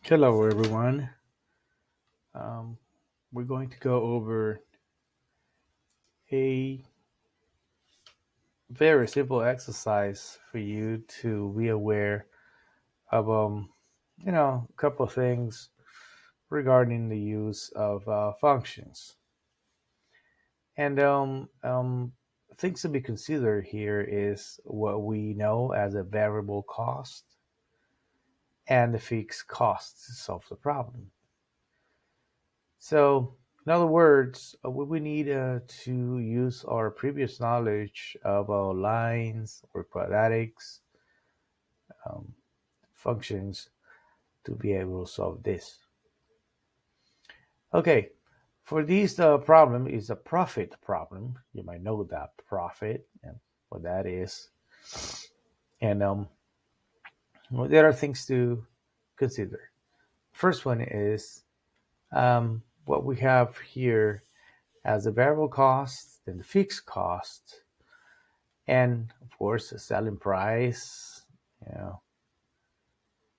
Hello, everyone. Um, we're going to go over a very simple exercise for you to be aware of, a couple of things regarding the use of functions. And things to be considered here is what we know as a variable cost and the fixed cost to solve the problem. So, in other words, we need to use our previous knowledge of lines or quadratics um, functions to be able to solve this. Okay, for this problem is a profit problem. You might know that profit and what that is. And well, there are things to consider. First one is what we have here as a variable cost, then the fixed cost, and of course the selling price. You know,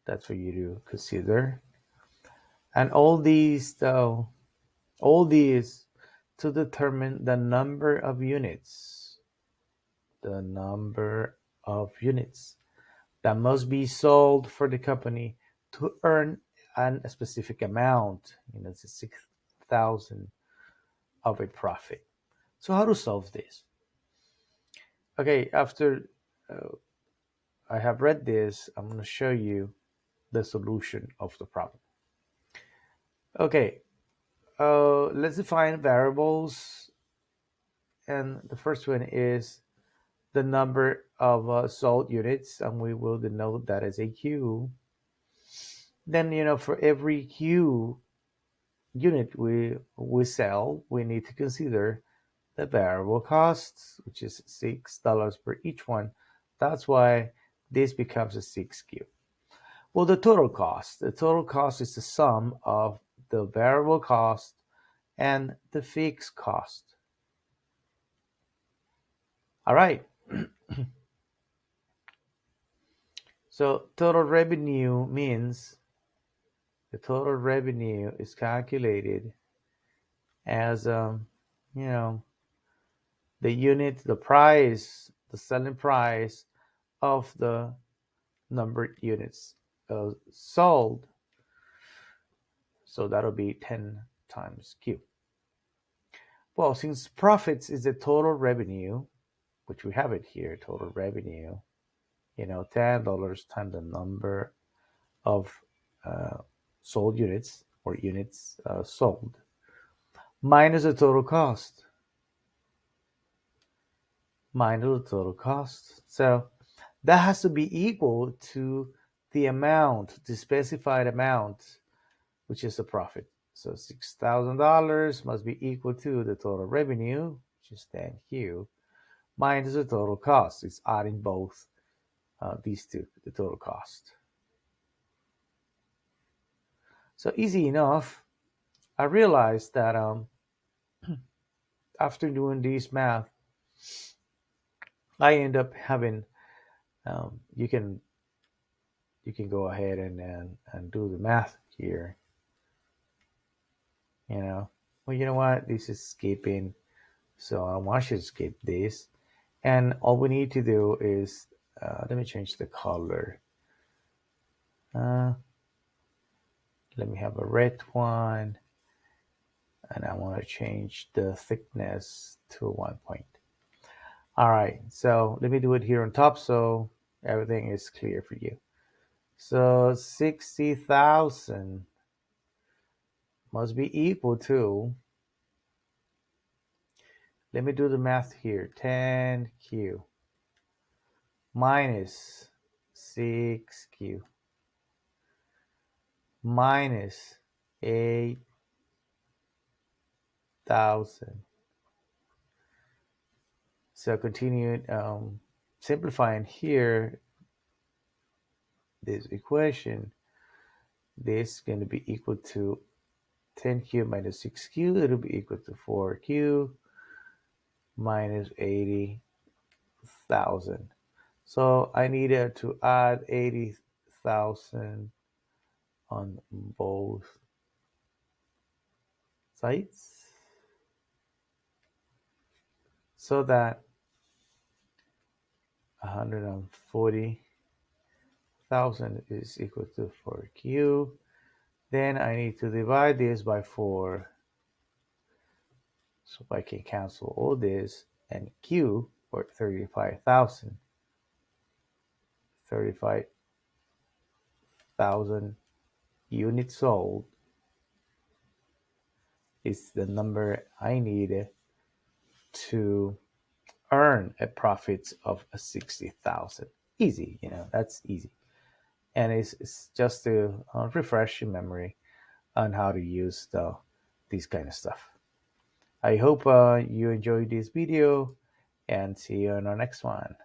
that's for you to consider. And all these to determine the number of units that must be sold for the company to earn a specific amount, it's 6,000 of a profit. So how to solve this? Okay, after uh, I have read this, I'm going to show you the solution of the problem. Okay, let's define variables, and the first one is the number of sold units, and we will denote that as a Q. Then, for every Q unit we sell, we need to consider the variable costs, which is $6 per each one. That's why this becomes a 6Q. Well, the total cost is the sum of the variable cost and the fixed cost. All right. So total revenue means the total revenue is calculated as you know the unit, the price, the selling price of the numbered units sold. So that'll be 10 times Q. Well, since profits is the total revenue, which we have it here, total revenue, $10 times the number of uh, sold units or units sold minus the total cost, minus the total cost. So that has to be equal to the amount, the specified amount, which is the profit. So $6,000 must be equal to the total revenue, which is 10Q, minus the total cost. It's adding both these two, the total cost. So easy enough. I realized that after doing this math, I end up having you can go ahead and do the math here. You know, well, you know what? This is skipping, so I want you to skip this. And all we need to do is let me change the color. Uh, Let me have a red one, and I want to change the thickness to 1 point. All right, so let me do it here on top so everything is clear for you. So 60,000 must be equal to, let me do the math here, 10Q minus 6Q minus 8,000. So continue simplifying here this equation. This is going to be equal to 10Q minus 6Q. It'll be equal to 4Q minus 80,000. So I needed to add 80,000 on both sides so that 140,000 is equal to 4q. Then I need to divide this by 4, so I can cancel all this, and q, or 35,000 units sold, is the number I need to earn a profit of 60,000. Easy, that's easy. And it's just to refresh your memory on how to use this kind of stuff. I hope you enjoyed this video, and see you on our next one.